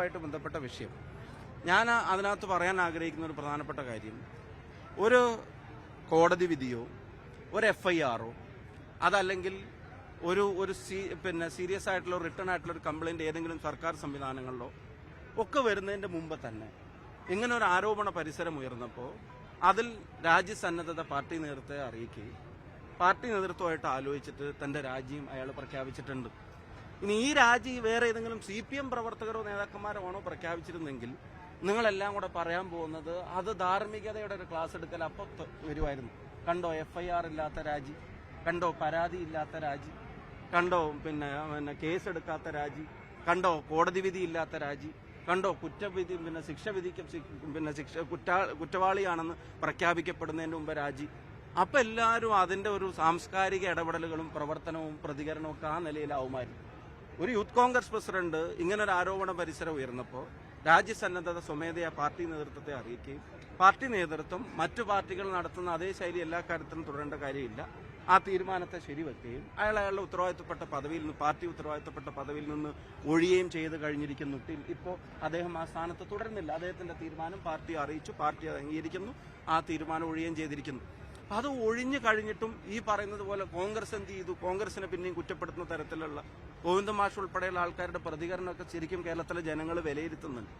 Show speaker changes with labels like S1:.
S1: രാജിയുമായിട്ട് ബന്ധപ്പെട്ട വിഷയം. ഞാൻ അതിനകത്ത് പറയാൻ ആഗ്രഹിക്കുന്ന ഒരു പ്രധാനപ്പെട്ട കാര്യം, ഒരു കോടതി വിധിയോ ഒരു FIR-ഓ അതല്ലെങ്കിൽ ഒരു സീരിയസ് ആയിട്ടുള്ള റിട്ടേൺ ആയിട്ടുള്ള ഒരു കംപ്ലൈന്റ് ഏതെങ്കിലും സർക്കാർ സംവിധാനങ്ങളിലോ ഒക്കെ വരുന്നതിന്റെ മുമ്പ് തന്നെ ഇങ്ങനെ ഒരു ആരോപണ പരിസരം ഉയർന്നപ്പോൾ അതിൽ രാജ്യസന്നദ്ധത പാർട്ടി നേതൃത്വത്തെ അറിയിക്കുകയും പാർട്ടി നേതൃത്വമായിട്ട് ആലോചിച്ചിട്ട് തന്റെ രാജിയും അയാൾ പ്രഖ്യാപിച്ചിട്ടുണ്ട്. ഇനി ഈ രാജി വേറെ ഏതെങ്കിലും CPM പ്രവർത്തകരോ നേതാക്കന്മാരോ ആണോ പ്രഖ്യാപിച്ചിരുന്നെങ്കിൽ നിങ്ങളെല്ലാം കൂടെ പറയാൻ പോകുന്നത് അത് ധാർമ്മികതയുടെ ഒരു ക്ലാസ് എടുക്കൽ അപ്പം വരുമായിരുന്നു. കണ്ടോ FIR ഇല്ലാത്ത രാജി, കണ്ടോ പരാതി ഇല്ലാത്ത രാജി, കണ്ടോ പിന്നെ കേസെടുക്കാത്ത രാജി, കണ്ടോ കോടതി വിധി ഇല്ലാത്ത രാജി, കണ്ടോ കുറ്റവിധി കുറ്റവാളിയാണെന്ന് പ്രഖ്യാപിക്കപ്പെടുന്നതിന് മുമ്പ് രാജി. അപ്പൊ എല്ലാവരും അതിന്റെ ഒരു സാംസ്കാരിക ഇടപെടലുകളും പ്രവർത്തനവും പ്രതികരണവും ഒക്കെ ആ നിലയിലാവുമായിരുന്നു. ഒരു യൂത്ത് കോൺഗ്രസ് പ്രസിഡന്റ് ഇങ്ങനൊരു ആരോപണ പരിസരം ഉയർന്നപ്പോൾ രാജ്യസന്നദ്ധത സ്വമേധയാ പാർട്ടി നേതൃത്വത്തെ അറിയിക്കുകയും പാർട്ടി നേതൃത്വം മറ്റു പാർട്ടികൾ നടത്തുന്ന അതേ ശൈലി എല്ലാ കാര്യത്തിലും തുടരേണ്ട കാര്യമില്ല, ആ തീരുമാനത്തെ ശരിവെക്കുകയും അയാളുടെ ഉത്തരവാദിത്തപ്പെട്ട പദവിയിൽ നിന്ന് പാർട്ടി ഉത്തരവാദിത്തപ്പെട്ട പദവിയിൽ നിന്ന് ഒഴിയുകയും ചെയ്ത് കഴിഞ്ഞിരിക്കുന്നു. ഇപ്പോൾ അദ്ദേഹം ആ സ്ഥാനത്ത് തുടരുന്നില്ല. അദ്ദേഹത്തിന്റെ തീരുമാനം പാർട്ടി അറിയിച്ചു, പാർട്ടി അത് അംഗീകരിക്കുന്നു, ആ തീരുമാനം ഒഴിയുകയും ചെയ്തിരിക്കുന്നു. അത് ഒഴിഞ്ഞു കഴിഞ്ഞിട്ടും ഈ പറയുന്നത് പോലെ കോൺഗ്രസ് എന്ത് ചെയ്തു, കോൺഗ്രസിനെ പിന്നെയും കുറ്റപ്പെടുത്തുന്ന തരത്തിലുള്ള ഗോവിന്ദ മാഷ് ഉൾപ്പെടെയുള്ള ആൾക്കാരുടെ പ്രതികരണമൊക്കെ ശരിക്കും കേരളത്തിലെ ജനങ്ങൾ വിലയിരുത്തുന്നുണ്ട്.